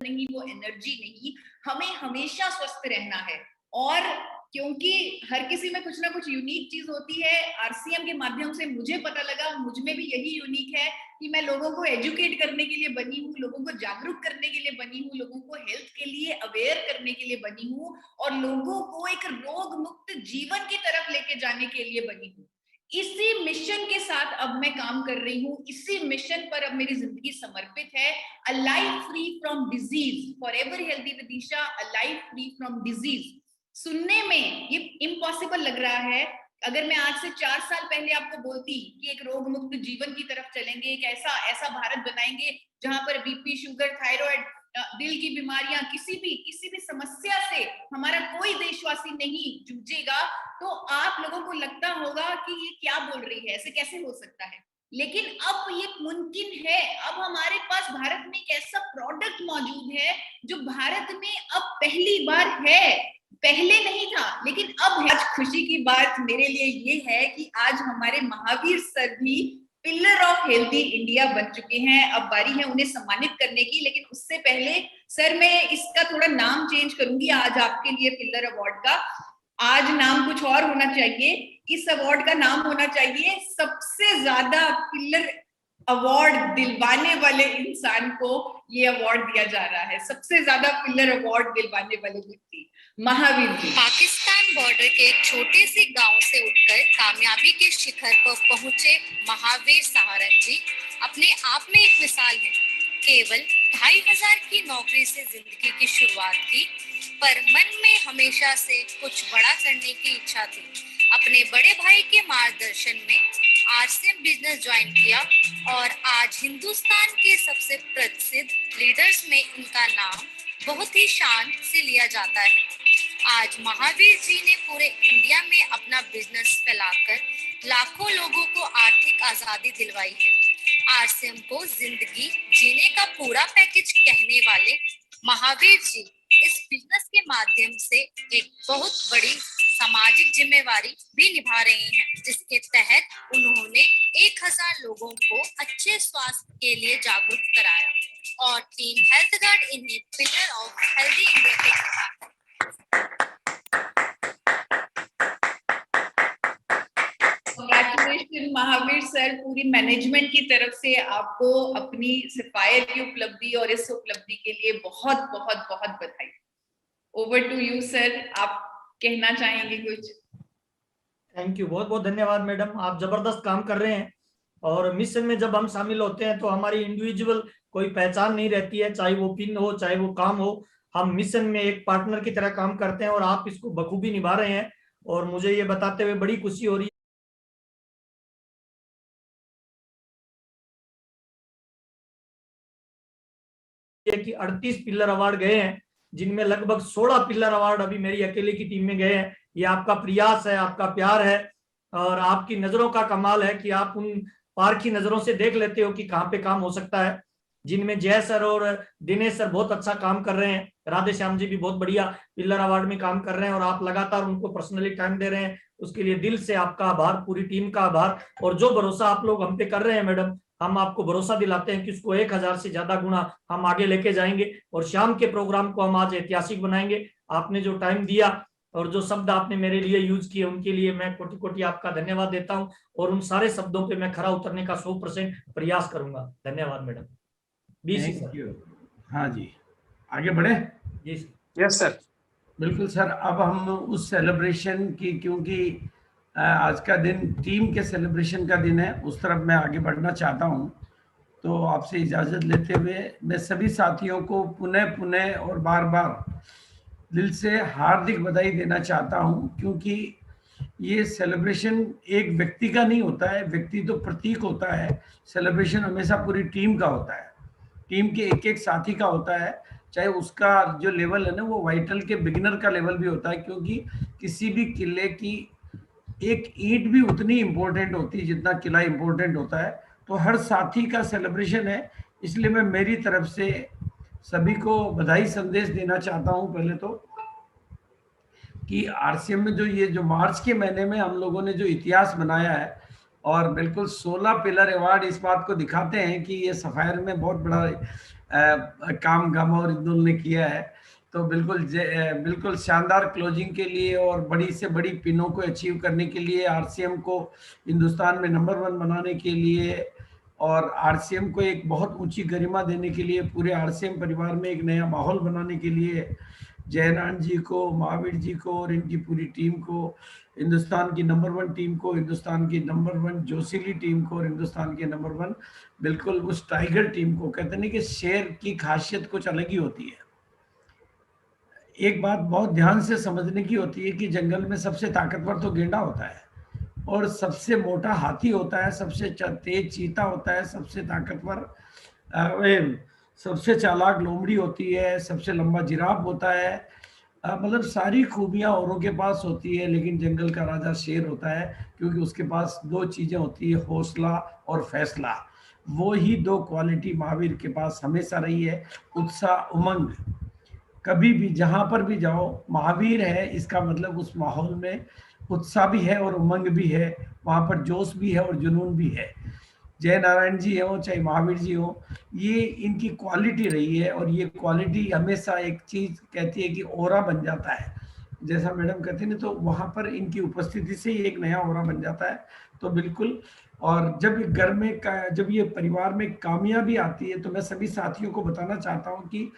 नहीं, वो एनर्जी नहीं, हमें हमेशा स्वस्थ रहना है। और क्योंकि हर किसी में कुछ ना कुछ यूनिक चीज होती है, आरसीएम के माध्यम से मुझे पता लगा मुझ में भी यही यूनिक है कि मैं लोगों को एजुकेट करने के लिए बनी हूँ, लोगों को जागरूक करने के लिए बनी हूँ, लोगों को हेल्थ के लिए अवेयर करने के लिए बनी हूँ और लोगों को एक रोग मुक्त जीवन की तरफ लेके जाने के लिए बनी हूँ। इसी मिशन के साथ अब मैं काम कर रही हूँ, इसी मिशन पर अब मेरी जिंदगी समर्पित है। A life free from disease, forever healthy with Isha, a life free from disease. सुनने में ये इम्पॉसिबल लग रहा है। अगर मैं आज से 4 साल पहले आपको बोलती कि एक रोग मुक्त जीवन की तरफ चलेंगे, एक ऐसा भारत बनाएंगे जहां पर बीपी, शुगर, थायराइड, दिल की बीमारियां, किसी भी समस्या से हमारा कोई देशवासी नहीं जूझेगा, तो आप लोगों को लगता होगा कि ये क्या बोल रही है, ऐसे कैसे हो सकता है। लेकिन अब ये मुमकिन है। अब हमारे पास भारत में एक ऐसा प्रोडक्ट मौजूद है जो भारत में अब पहली बार है, पहले नहीं था लेकिन अब है। आज खुशी की बात मेरे लिए ये है कि आज हमारे महावीर सर भी पिलर ऑफ हेल्दी इंडिया बन चुके हैं। अब बारी है उन्हें सम्मानित करने की, लेकिन उससे पहले सर मैं इसका थोड़ा नाम चेंज करूंगी आज आपके लिए पिलर अवार्ड का। आज नाम कुछ और होना चाहिए। इस अवार्ड का नाम होना चाहिए सबसे ज्यादा पिलर अवार्ड दिलवाने वाले इंसान को ये अवार्ड दिया जा रहा है। सबसे ज्यादा पिलर अवार्ड दिलवाने वाले व्यक्ति महावीर जी। पाकिस्तान बॉर्डर के एक छोटे से गांव से उठकर कामयाबी के शिखर पर पहुंचे महावीर सहारण जी अपने आप में एक मिसाल है। केवल 2500 की नौकरी से जिंदगी की शुरुआत की, पर मन में हमेशा से कुछ बड़ा करने की इच्छा थी। अपने बड़े भाई के मार्गदर्शन में आरसीएम बिजनेस ज्वाइन किया और आज हिंदुस्तान के सबसे प्रसिद्ध लीडर्स में इनका नाम बहुत ही शान से लिया जाता है। आज महावीर जी ने पूरे इंडिया में अपना बिजनेस फैलाकर लाखों लोगों को आर्थिक आजादी दिलवाई है। आरसीएम को जिंदगी जीने का पूरा पैकेज कहने वाले महावीर जी इस बिजनेस के माध्यम से एक बहुत बड़ी सामाजिक जिम्मेवारी भी निभा रहे हैं, जिसके तहत उन्होंने 1000 लोगों को अच्छे स्वास्थ्य के लिए जागरूक कराया और टीम हेल्थ गार्ड इन्हें पिलर ऑफ हेल्दी इंडिया के कांग्रेचुलेशन महावीर सर, पूरी मैनेजमेंट की तरफ से आपको अपनी सिफायर की उपलब्धि और इस उपलब्धि के लिए बहुत बहुत बहुत बधाई। ओवर टू यू सर, आप कहना चाहेंगे कुछ? थैंक यू, बहुत बहुत धन्यवाद मैडम, आप जबरदस्त काम कर रहे हैं। और मिशन में जब हम शामिल होते हैं तो हमारी इंडिविजुअल कोई पहचान नहीं रहती है, चाहे वो पिन हो चाहे वो काम हो, हम मिशन में एक पार्टनर की तरह काम करते हैं और आप इसको बखूबी निभा रहे हैं। और मुझे ये बताते हुए बड़ी खुशी हो रही है कि 38 पिलर अवार्ड गए हैं, जिनमें लगभग 16 पिलर अवार्ड अभी मेरी अकेले की टीम में गए हैं। ये आपका प्रयास है, आपका प्यार है और आपकी नजरों का कमाल है कि आप उन पारखी नजरों से देख लेते हो कि कहाँ पे काम हो सकता है। जिनमें जय सर और दिनेश सर बहुत अच्छा काम कर रहे हैं, राधे श्याम जी भी बहुत बढ़िया पिलर अवार्ड में काम कर रहे हैं और आप लगातार उनको पर्सनली टाइम दे रहे हैं, उसके लिए दिल से आपका आभार, पूरी टीम का आभार। और जो भरोसा आप लोग हम पे कर रहे हैं मैडम, हम आपको भरोसा दिलाते हैं कि उसको 1000 से ज्यादा गुना हम आगे लेके जाएंगे और शाम के प्रोग्राम को हम आज ऐतिहासिक बनाएंगे। आपने जो टाइम दिया और जो शब्द आपने मेरे लिए यूज किए, उनके लिए मैं कोटि कोटि आपका धन्यवाद देता हूं और उन सारे शब्दों पे मैं खरा उतरने का 100% प्रयास करूंगा। धन्यवाद मैडम। Thank you. हाँ जी, आगे बढ़े? जी सर। यस सर, बिल्कुल सर। अब हम उस सेलिब्रेशन की, क्योंकि आज का दिन टीम के सेलिब्रेशन का दिन है, उस तरफ मैं आगे बढ़ना चाहता हूं। तो आपसे इजाज़त लेते हुए मैं सभी साथियों को पुनः पुनः और बार बार दिल से हार्दिक बधाई देना चाहता हूं, क्योंकि ये सेलिब्रेशन एक व्यक्ति का नहीं होता है, व्यक्ति तो प्रतीक होता है। सेलिब्रेशन हमेशा पूरी टीम का होता है, टीम के एक एक साथी का होता है, चाहे उसका जो लेवल है ना वो वाइटल के बिगिनर का लेवल भी होता है, क्योंकि किसी भी किले की एक ईंट भी उतनी इंपॉर्टेंट होती है जितना किला इंपॉर्टेंट होता है। तो हर साथी का सेलिब्रेशन है, इसलिए मैं मेरी तरफ से सभी को बधाई संदेश देना चाहता हूं। पहले तो कि आरसीएम में जो मार्च के महीने में हम लोगों ने जो इतिहास बनाया है और बिल्कुल 16 पिलर अवार्ड इस बात को दिखाते हैं कि ये सफायर में बहुत बड़ा काम गमोर इंदुल ने किया है। तो बिल्कुल शानदार क्लोजिंग के लिए और बड़ी से बड़ी पिनों को अचीव करने के लिए, आरसीएम को हिंदुस्तान में नंबर 1 बनाने के लिए और आरसीएम को एक बहुत ऊंची गरिमा देने के लिए, पूरे आरसीएम परिवार में एक नया माहौल बनाने के लिए जयनारायण जी को, महावीर जी को और इनकी पूरी टीम को, हिंदुस्तान की नंबर 1 टीम को, हिंदुस्तान की नंबर 1 जोशीली टीम को और हिंदुस्तान के नंबर 1 बिल्कुल उस टाइगर टीम को, कहते नहीं कि शेर की खासियत कुछ अलग ही होती है। एक बात बहुत ध्यान से समझने की होती है कि जंगल में सबसे ताकतवर तो गेंडा होता है और सबसे मोटा हाथी होता है, सबसे तेज चीता होता है, सबसे ताकतवर सबसे चालाक लोमड़ी होती है, सबसे लंबा जिराफ होता है। मतलब सारी खूबियां औरों के पास होती है, लेकिन जंगल का राजा शेर होता है, क्योंकि उसके पास 2 चीजें होती है, हौसला और फैसला। वो ही 2 क्वालिटी महावीर के पास हमेशा रही है। उत्साह, उमंग, कभी भी जहां पर भी जाओ महावीर है, इसका मतलब उस माहौल में उत्साह भी है और उमंग भी है, वहां पर जोश भी है और जुनून भी है। जय नारायण जी हो चाहे महावीर जी हो, ये इनकी क्वालिटी रही है और ये क्वालिटी हमेशा एक चीज कहती है कि ओरा बन जाता है, जैसा मैडम कहते हैं, तो वहां पर इनकी उपस्थिति से ही एक नया ओरा बन जाता है। तो बिल्कुल, और जब घर में जब ये परिवार में कामयाबी आती है तो मैं सभी साथियों को बताना चाहता हूँ कि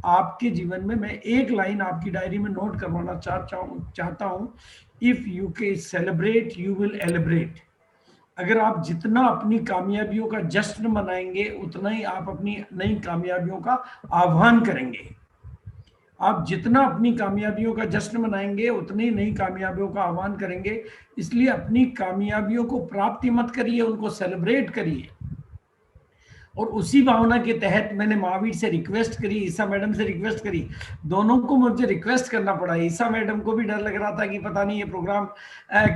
आपके जीवन में, मैं एक लाइन आपकी डायरी में नोट करवाना चाहता हूँ, इफ यू के सेलिब्रेट यू विल एलिब्रेट। अगर आप जितना अपनी कामयाबियों का जश्न मनाएंगे उतना ही आप अपनी नई कामयाबियों का आह्वान करेंगे। आप जितना अपनी कामयाबियों का जश्न मनाएंगे उतनी नई कामयाबियों का आह्वान करेंगे। इसलिए अपनी कामयाबियों को प्राप्ति मत करिए, उनको सेलिब्रेट करिए। और उसी भावना के तहत मैंने महावीर से रिक्वेस्ट करी, ईसा मैडम से रिक्वेस्ट करी, दोनों को मुझे रिक्वेस्ट करना पड़ा। ईसा मैडम को भी डर लग रहा था कि पता नहीं ये प्रोग्राम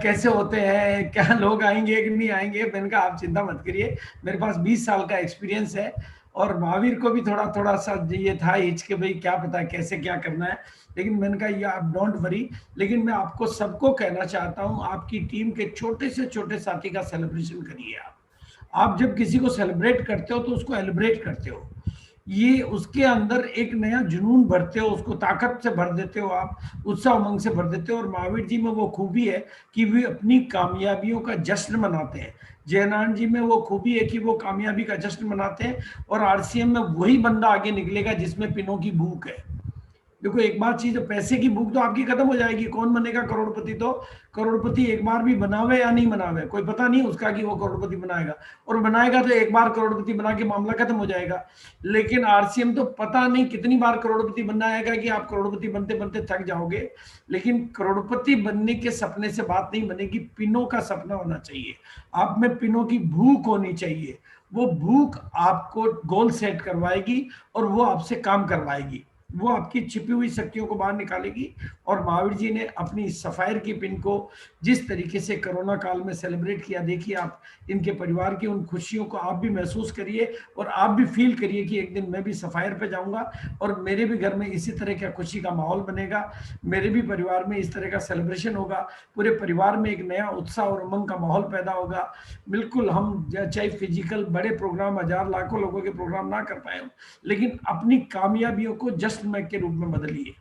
कैसे होते हैं, क्या लोग आएंगे कि नहीं आएंगे। मैंने कहा आप चिंता मत करिए, मेरे पास 20 साल का एक्सपीरियंस है। और महावीर को भी थोड़ा सा ये था हिच के भाई क्या पता कैसे क्या करना है, लेकिन मैंने कहा ये आप डोंट वरी। लेकिन मैं आपको सबको कहना चाहता हूँ, आपकी टीम के छोटे से छोटे साथी का सेलिब्रेशन करिए। आप जब किसी को सेलिब्रेट करते हो तो उसको एलिब्रेट करते हो, ये उसके अंदर एक नया जुनून भरते हो, उसको ताकत से भर देते हो, आप उत्साह उमंग से भर देते हो। और महावीर जी में वो खूबी है कि वे अपनी कामयाबियों का जश्न मनाते हैं। जयनारायण जी में वो खूबी है कि वो कामयाबी का जश्न मनाते हैं। और आरसीएम में वही बंदा आगे निकलेगा जिसमें पिनों की भूख है। देखो एक बात चीज, पैसे की भूख तो आपकी खत्म हो जाएगी, कौन बनेगा करोड़पति? तो करोड़पति एक बार भी बनावे या नहीं बनावे, कोई पता नहीं उसका कि वो करोड़पति बनाएगा, और बनाएगा तो एक बार करोड़पति बना के मामला खत्म हो जाएगा। लेकिन आरसीएम तो पता नहीं कितनी बार करोड़पति बनना आएगा कि आप करोड़पति बनते बनते थक जाओगे। लेकिन करोड़पति बनने के सपने से बात नहीं बनेगी, पिनों का सपना होना चाहिए, आप में पिनों की भूख होनी चाहिए। वो भूख आपको गोल सेट करवाएगी और वो आपसे काम करवाएगी, वो आपकी छिपी हुई शक्तियों को बाहर निकालेगी। और महावीर जी ने अपनी सफायर की पिन को जिस तरीके से कोरोना काल में सेलिब्रेट किया, देखिए आप इनके परिवार की उन खुशियों को आप भी महसूस करिए और आप भी फील करिए कि एक दिन मैं भी सफायर पे जाऊंगा और मेरे भी घर में इसी तरह का खुशी का माहौल बनेगा, मेरे भी परिवार में इस तरह का सेलिब्रेशन होगा, पूरे परिवार में एक नया उत्साह और उमंग का माहौल पैदा होगा। बिल्कुल, हम चाहे फिजिकल बड़े प्रोग्राम, हजार लाखों लोगों के प्रोग्राम ना कर पाए, लेकिन अपनी कामयाबियों को जश्न के रूप में बदलिए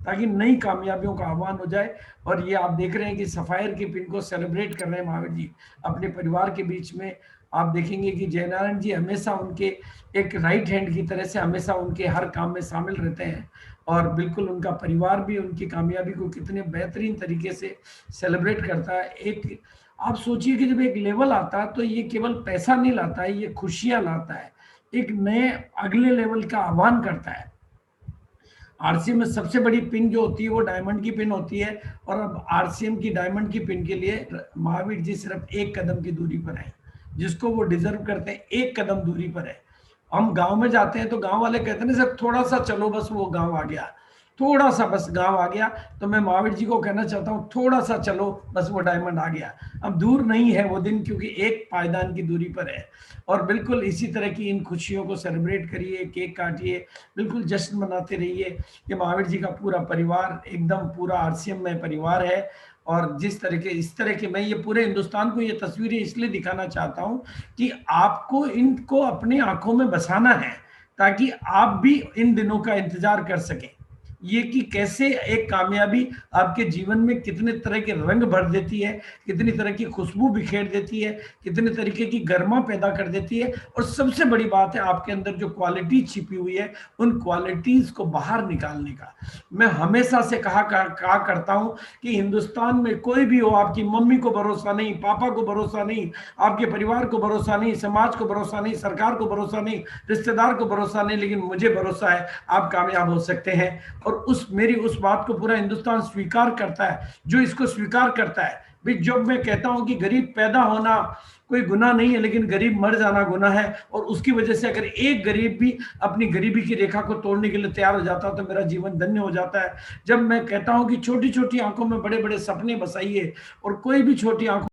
ताकि नई कामयाबियों का आह्वान हो जाए। और ये आप देख रहे हैं कि सफायर की पिन को सेलिब्रेट कर रहे हैं महावीर जी अपने परिवार के बीच में। आप देखेंगे कि जयनारायण जी हमेशा उनके एक राइट हैंड की तरह से हमेशा उनके हर काम में शामिल रहते हैं। और बिल्कुल उनका परिवार भी उनकी कामयाबी को कितने बेहतरीन तरीके से सेलिब्रेट करता है। एक आप सोचिए कि जब एक लेवल आता है तो ये केवल पैसा नहीं लाता है, ये खुशियां लाता है, एक नए अगले लेवल का आह्वान करता है। आरसीएम में सबसे बड़ी पिन जो होती है वो डायमंड की पिन होती है। और अब आरसीएम की डायमंड की पिन के लिए महावीर जी सिर्फ 1 कदम की दूरी पर है, जिसको वो डिजर्व करते हैं, 1 कदम दूरी पर है। हम गांव में जाते हैं तो गांव वाले कहते हैं ना सर थोड़ा सा चलो बस वो गांव आ गया, थोड़ा सा बस गांव आ गया, तो मैं महावीर जी को कहना चाहता हूँ थोड़ा सा चलो, बस वो डायमंड आ गया। अब दूर नहीं है वो दिन, क्योंकि एक पायदान की दूरी पर है। और बिल्कुल इसी तरह की इन खुशियों को सेलिब्रेट करिए, केक काटिए, बिल्कुल जश्न मनाते रहिए। ये महावीर जी का पूरा परिवार एकदम पूरा आरसीएम में परिवार है। और जिस तरह के इस तरह के, मैं ये पूरे हिंदुस्तान को ये तस्वीरें इसलिए दिखाना चाहता हूँ कि आपको इनको अपनी आंखों में बसाना है, ताकि आप भी इन दिनों का इंतजार कर सकें। ये कि कैसे एक कामयाबी आपके जीवन में कितने तरह के रंग भर देती है, कितनी तरह की खुशबू बिखेर देती है, कितने तरीके की गर्मा पैदा कर देती है। और सबसे बड़ी बात है, आपके अंदर जो क्वालिटी छिपी हुई है, उन क्वालिटीज को बाहर निकालने का। मैं हमेशा से कहा करता हूं कि हिंदुस्तान में कोई भी हो, आपकी मम्मी को भरोसा नहीं, पापा को भरोसा नहीं, आपके परिवार को भरोसा नहीं, समाज को भरोसा नहीं, सरकार को भरोसा नहीं, रिश्तेदार को भरोसा नहीं, लेकिन मुझे भरोसा है आप कामयाब हो सकते हैं। और मेरी उस बात को पूरा हिंदुस्तान स्वीकार करता है। जो इसको स्वीकार करता है भी, जब मैं कहता हूं कि गरीब पैदा होना कोई गुनाह नहीं है, लेकिन गरीब मर जाना गुनाह है। और उसकी वजह से अगर एक गरीब भी अपनी गरीबी की रेखा को तोड़ने के लिए तैयार हो जाता है, तो मेरा जीवन धन्य हो जाता है। जब मैं कहता हूं कि छोटी छोटी आंखों में बड़े बड़े सपने बसाइए, और कोई भी छोटी आंखों